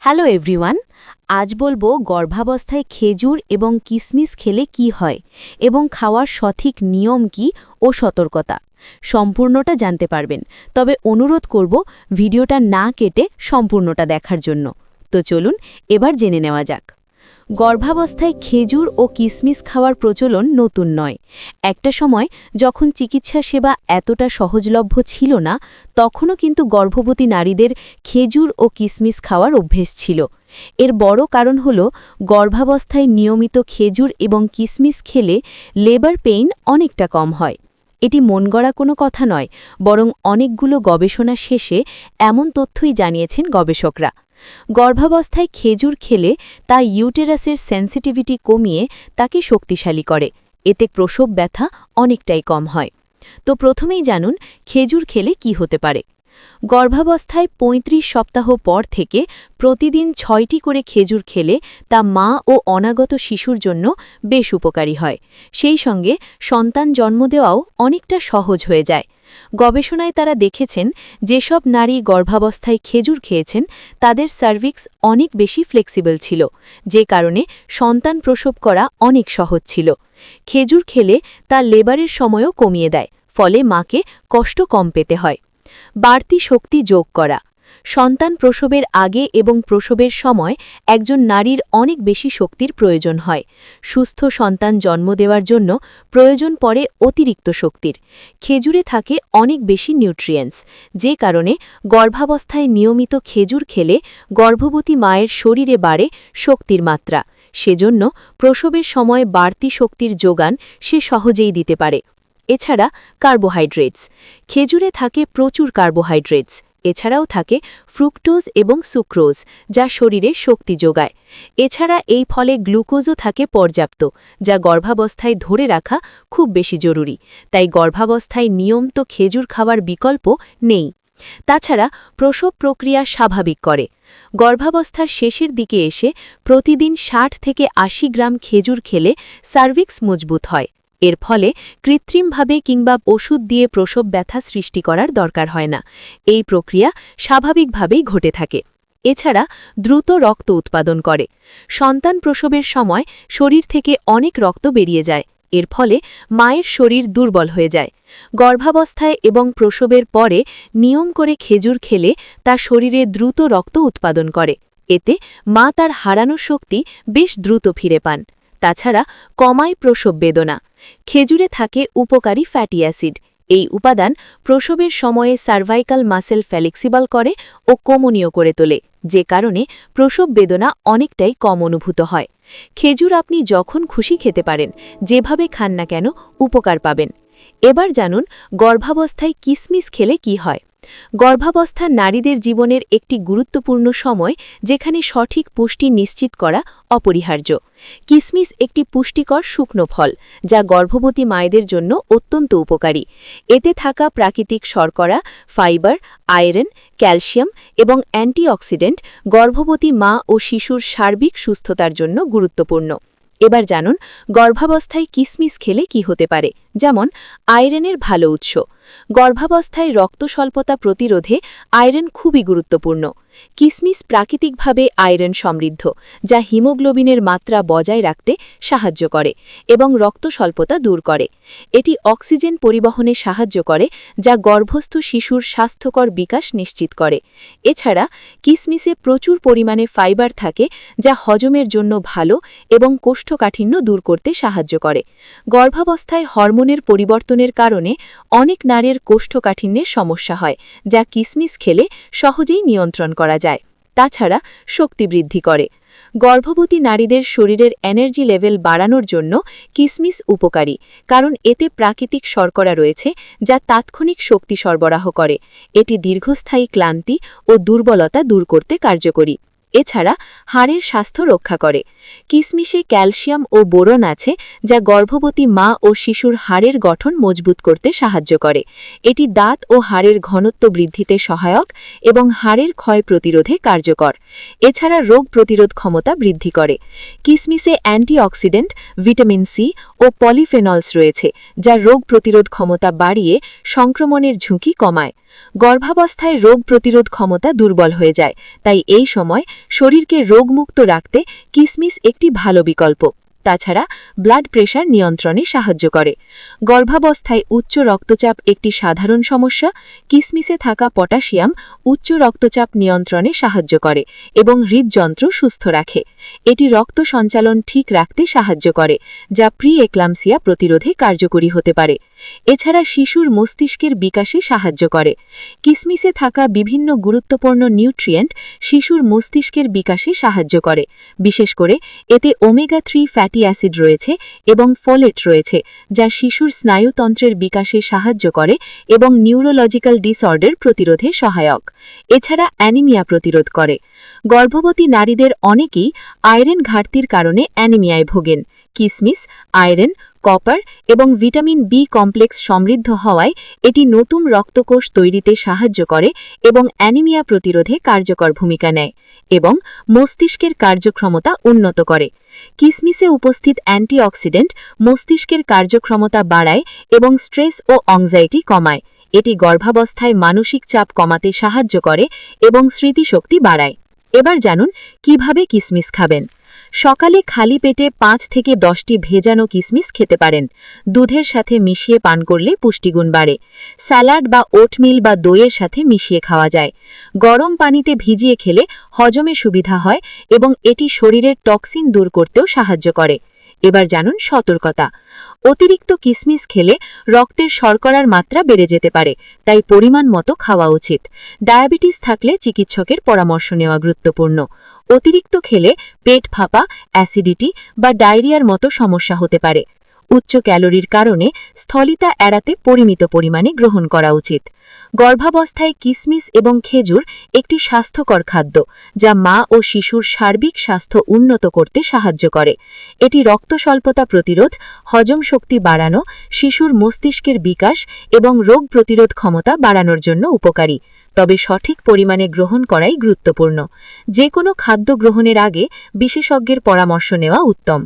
Hello everyone, আজ বলবো গর্ভাবস্থায় খেজুর এবং কিশমিশ খেলে কি হয় এবং খাওয়ার সঠিক নিয়ম কি ও সতর্কতা সম্পূর্ণটা জানতে পারবেন। তবে অনুরোধ করব ভিডিওটা না কেটে সম্পূর্ণটা দেখার জন্য। তো চলুন এবার জেনে নেওয়া যাক। গর্ভাবস্থায় খেজুর ও কিশমিশ খাওয়ার প্রচলন নতুন নয়। একটা সময় যখন চিকিৎসা সেবা এতটা সহজলভ্য ছিল না, তখনও কিন্তু গর্ভবতী নারীদের খেজুর ও কিশমিশ খাওয়ার অভ্যেস ছিল। এর বড় কারণ হল গর্ভাবস্থায় নিয়মিত খেজুর এবং কিশমিশ খেলে লেবার পেইন অনেকটা কম হয়। এটি মন গড়া কোনো কথা নয়, বরং অনেকগুলো গবেষণা শেষে এমন তথ্যই জানিয়েছেন গবেষকরা। গর্ভাবস্থায় খেজুর খেলে তা ইউটেরাসের সেন্সিটিভিটি কমিয়ে তাকে শক্তিশালী করে, এতে প্রসব ব্যথা অনেকটাই কম হয়। তো প্রথমেই জানুন খেজুর খেলে কি হতে পারে। গর্ভাবস্থায় ৩৫ সপ্তাহ পর থেকে প্রতিদিন ৬টি করে খেজুর খেলে তা মা ও অনাগত শিশুর জন্য বেশ উপকারী হয়। সেই সঙ্গে সন্তান জন্ম দেওয়াও অনেকটা সহজ হয়ে যায়। গবেষণায় তারা দেখেছেন যেসব নারী গর্ভাবস্থায় খেজুর খেয়েছেন তাদের সার্ভিক্স অনেক বেশি ফ্লেক্সিবল ছিল, যে কারণে সন্তান প্রসব করা অনেক সহজ ছিল। খেজুর খেলে তা লেবারের সময়ও কমিয়ে দেয়, ফলে মাকে কষ্ট কম পেতে হয়। বাড়তি শক্তি যোগ করা। সন্তান প্রসবের আগে এবং প্রসবের সময় একজন নারীর অনেক বেশি শক্তির প্রয়োজন হয়। সুস্থ সন্তান জন্ম দেওয়ার জন্য প্রয়োজন পড়ে অতিরিক্ত শক্তির। খেজুরে থাকে অনেক বেশি নিউট্রিয়েন্টস, যে কারণে গর্ভাবস্থায় নিয়মিত খেজুর খেলে গর্ভবতী মায়ের শরীরে বাড়ে শক্তির মাত্রা। সেজন্য প্রসবের সময় বাড়তি শক্তির যোগান সে সহজেই দিতে পারে। এছাড়া কার্বোহাইড্রেটস। খেজুরে থাকে প্রচুর কার্বোহাইড্রেটস। এছাড়াও থাকে ফ্রুক্টোজ এবং সুক্রোজ, যা শরীরে শক্তি যোগায়। এছাড়া এই ফলে গ্লুকোজও থাকে পর্যাপ্ত, যা গর্ভাবস্থায় ধরে রাখা খুব বেশি জরুরি। তাই গর্ভাবস্থায় নিয়মিত খেজুর খাওয়ার বিকল্প নেই। তাছাড়া প্রসব প্রক্রিয়া স্বাভাবিক করে। গর্ভাবস্থার শেষের দিকে এসে প্রতিদিন ৬০ থেকে ৮০ গ্রাম খেজুর খেলে সার্ভিক্স মজবুত হয়। এর ফলে কৃত্রিমভাবে কিংবা ওষুধ দিয়ে প্রসব ব্যথা সৃষ্টি করার দরকার হয় না। এই প্রক্রিয়া স্বাভাবিকভাবেই ঘটে থাকে। এছাড়া দ্রুত রক্ত উৎপাদন করে। সন্তান প্রসবের সময় শরীর থেকে অনেক রক্ত বেরিয়ে যায়। এর ফলে মায়ের শরীর দুর্বল হয়ে যায়। গর্ভাবস্থায় এবং প্রসবের পরে নিয়ম করে খেজুর খেলে তা শরীরে দ্রুত রক্ত উৎপাদন করে। এতে মা তার হারানো শক্তি বেশ দ্রুত ফিরে পান। তাছাড়া কমায় প্রসব বেদনা। খেজুরে থাকে উপকারী ফ্যাটি অ্যাসিড। এই উপাদান প্রসবের সময়ে সার্ভাইকাল মাসেল ফ্লেক্সিবল করে ও কমনীয় করে তোলে, যে কারণে প্রসব বেদনা অনেকটাই কম অনুভূত হয়। খেজুর আপনি যখন খুশি খেতে পারেন, যেভাবে খান না কেন উপকার পাবেন। এবার জানুন গর্ভাবস্থায় কিশমিশ খেলে কি হয়। গর্ভাবস্থা নারীদের জীবনের একটি গুরুত্বপূর্ণ সময়, যেখানে সঠিক পুষ্টি নিশ্চিত করা অপরিহার্য। কিশমিশ একটি পুষ্টিকর শুকনো ফল, যা গর্ভবতী মায়েদের জন্য অত্যন্ত উপকারী। এতে থাকা প্রাকৃতিক শর্করা, ফাইবার, আয়রন, ক্যালসিয়াম এবং অ্যান্টিঅক্সিডেন্ট গর্ভবতী মা ও শিশুর সার্বিক সুস্থতার জন্য গুরুত্বপূর্ণ। এবার জানুন গর্ভাবস্থায় কিশমিশ খেলে কি হতে পারে। যেমন আয়রনের ভালো উৎস। গর্ভাবস্থায় রক্ত স্বল্পতা প্রতিরোধে আয়রন খুবই গুরুত্বপূর্ণ। কিশমিশ প্রাকৃতিকভাবে আয়রন সমৃদ্ধ, যা হিমোগ্লোবিনের মাত্রা বজায় রাখতে সাহায্য করে এবং রক্ত স্বল্পতা দূর করে। এটি অক্সিজেন পরিবহনে সাহায্য করে, যা গর্ভস্থ শিশুর স্বাস্থ্যকর বিকাশ নিশ্চিত করে। এছাড়া কিশমিশে প্রচুর পরিমাণে ফাইবার থাকে, যা হজমের জন্য ভালো এবং কোষ্ঠকাঠিন্য দূর করতে সাহায্য করে। গর্ভাবস্থায় হরমোনের পরিবর্তনের কারণে অনেক নারীর কোষ্ঠকাঠিন্যের সমস্যা হয়, যা কিশমিশ খেলে সহজেই নিয়ন্ত্রণ করা যায়। তাছাড়া শক্তি বৃদ্ধি করে। গর্ভবতী নারীদের শরীরের এনার্জি লেভেল বাড়ানোর জন্য কিশমিশ উপকারী, কারণ এতে প্রাকৃতিক শর্করা রয়েছে, যা তাৎক্ষণিক শক্তি সরবরাহ করে। এটি দীর্ঘস্থায়ী ক্লান্তি ও দুর্বলতা দূর করতে কার্যকরী। এছাড়া হাড়ের স্বাস্থ্য রক্ষা করে। কিশমিশে ক্যালসিয়াম ও বোরন আছে, যা গর্ভবতী মা ও শিশুর হাড়ের গঠন মজবুত করতে সাহায্য করে। এটি দাঁত ও হাড়ের ঘনত্ব বৃদ্ধিতে সহায়ক এবং হাড়ের ক্ষয় প্রতিরোধে কার্যকর। এছাড়া রোগ প্রতিরোধ ক্ষমতা বৃদ্ধি করে। কিশমিশে অ্যান্টিঅক্সিডেন্ট, ভিটামিন সি ও পলিফেনলস রয়েছে, যা রোগ প্রতিরোধ ক্ষমতা বাড়িয়ে সংক্রমণের ঝুঁকি কমায়। গর্ভাবস্থায় রোগ প্রতিরোধ ক্ষমতা দুর্বল হয়ে যায়, তাই এই সময় শরীরকে রোগমুক্ত রাখতে কিশমিশ একটি ভালো বিকল্প। তাছাড়া ব্লাড প্রেশার নিয়ন্ত্রণে সাহায্য করে। গর্ভাবস্থায় উচ্চ রক্তচাপ একটি সাধারণ সমস্যা। কিশমিশে থাকা পটাশিয়াম উচ্চ রক্তচাপ নিয়ন্ত্রণে সাহায্য করে এবং হৃদযন্ত্র সুস্থ রাখে। এটি রক্ত সঞ্চালন ঠিক রাখতে সাহায্য করে, যা প্রি এক্লাম্পসিয়া প্রতিরোধে কার্যকরী হতে পারে। এছাড়া শিশুর মস্তিষ্কের বিকাশে সাহায্য করে। কিশমিশে থাকা বিভিন্ন গুরুত্বপূর্ণ নিউট্রিয়েন্ট শিশুর মস্তিষ্কের বিকাশে সাহায্য করে। বিশেষ করে এতে ওমেগা-3 ফ্যাটি অ্যাসিড রয়েছে এবং ফোলেট রয়েছে, যা শিশুর স্নায়ুতন্ত্রের বিকাশে সাহায্য করে এবং নিউরোলজিক্যাল ডিসঅর্ডার প্রতিরোধে সহায়ক। এছাড়া অ্যানিমিয়া প্রতিরোধ করে। গর্ভবতী নারীদের অনেকেই আয়রন ঘাটতির কারণে অ্যানিমিয়ায় ভোগেন। কিশমিশ আয়রন, কপার এবং ভিটামিন বি কমপ্লেক্স সমৃদ্ধ হওয়ায় এটি নতুন রক্তকোষ তৈরিতে সাহায্য করে এবং অ্যানিমিয়া প্রতিরোধে কার্যকর ভূমিকা নেয় এবং মস্তিষ্কের কার্যক্ষমতা উন্নত করে। কিশমিশে উপস্থিত অ্যান্টিঅক্সিডেন্ট মস্তিষ্কের কার্যক্ষমতা বাড়ায় এবং স্ট্রেস ও অ্যাংজাইটি কমায়। এটি গর্ভাবস্থায় মানসিক চাপ কমাতে সাহায্য করে এবং স্মৃতিশক্তি বাড়ায়। এবার জানুন কিভাবে কিশমিশ খাবেন। সকালে খালি পেটে 5 থেকে 10টি ভেজানো কিশমিশ খেতে পারেন। দুধের সাথে মিশিয়ে পান করলে পুষ্টিগুণ বাড়ে। স্যালাড বা ওটমিল বা দইয়ের সাথে মিশিয়ে খাওয়া যায়। গরম পানিতে ভিজিয়ে খেলে হজমে সুবিধা হয় এবং এটি শরীরের টক্সিন দূর করতেও সাহায্য করে। এবার জানুন সতর্কতা। অতিরিক্ত কিশমিশ খেলে রক্তের শর্করার মাত্রা বেড়ে যেতে পারে, তাই পরিমাণ মতো খাওয়া উচিত। ডায়াবেটিস থাকলে চিকিৎসকের পরামর্শ নেওয়া গুরুত্বপূর্ণ। অতিরিক্ত খেলে পেট ফাঁপা, অ্যাসিডিটি বা ডায়রিয়ার মতো সমস্যা হতে পারে। উচ্চ ক্যালোরির কারণে স্থলিতা এড়াতে পরিমিত পরিমাণে গ্রহণ করা উচিত। গর্ভাবস্থায় কিশমিশ এবং খেজুর একটি স্বাস্থ্যকর খাদ্য, যা মা ও শিশুর সার্বিক স্বাস্থ্য উন্নত করতে সাহায্য করে। এটি রক্তস্বল্পতা প্রতিরোধ, হজম শক্তি বাড়ানো, শিশুর মস্তিষ্কের বিকাশ এবং রোগ প্রতিরোধ ক্ষমতা বাড়ানোর জন্য উপকারী। তবে সঠিক পরিমাণে গ্রহণ করাই গুরুত্বপূর্ণ। যে কোনো খাদ্য গ্রহণের আগে বিশেষজ্ঞের পরামর্শ নেওয়া উত্তম।